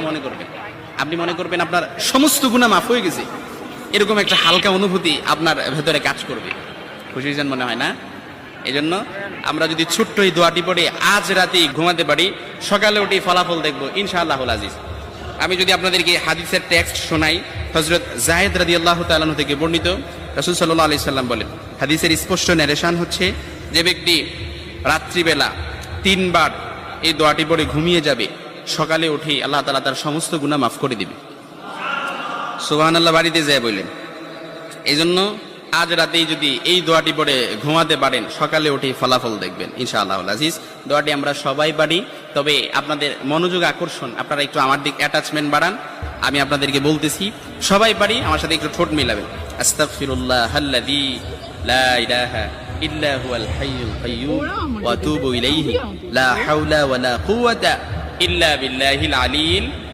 মনে করবেন, আপনি মনে করবেন আপনার সমস্ত গুনাহ মাফ হয়ে গেছে, এরকম একটা হালকা অনুভূতি আপনার ভেতরে কাজ করবে। খুশি হয়েছেন মনে হয় না? এই জন্য আমরা যদি ছোট্ট এই দোয়াটি পড়ে আজ রাতে ঘুমাতে পারি, সকালে উঠে ফলাফল দেখবো ইনশাআল্লাহুল আজিজ। আমি যদি আপনাদেরকে হাদিসের টেক্সট শোনাই, হযরত যায়েদ রাদিয়াল্লাহু তাআলা আনহু থেকে বর্ণিত, রাসূল সাল্লাল্লাহু আলাইহি সাল্লাম বলেন, হাদিসের স্পষ্ট ন্যারেশন হচ্ছে, যে ব্যক্তি রাত্রিবেলা 3 বার এই দোয়াটি পড়ে ঘুমিয়ে যাবে, সকালে উঠে আল্লাহ তাআলা তার সমস্ত গুনাহ মাফ করে দিবে। সুবহানাল্লাহ বাড়িতে যায় বললেন। এই জন্য আজ রাতেই যদি এই দোয়াটি পড়ে ঘুমাতে পারেন, সকালে উঠে ফলাফল দেখবেন ইনশাআল্লাহুল আজিজ। দোয়াটি আমরা সবাই পারি, তবে আপনাদের মনোযোগ আকর্ষণ, আপনারা একটু আমার দিক অ্যাটাচমেন্ট বাড়ান। আমি আপনাদেরকে বলতেছি, সবাই পারি, আমার সাথে একটু ঠোঁট মিলাবেন। আস্তাগফিরুল্লাহাল্লাযী লা ইলাহা ইল্লা হুয়াল হাইয়ুল কাইয়্যুম ওয়া আতুবু ইলাইহি লা হাওলা ওয়া লা কুওয়াতা ইল্লা বিল্লাহিল আলিয়্যিল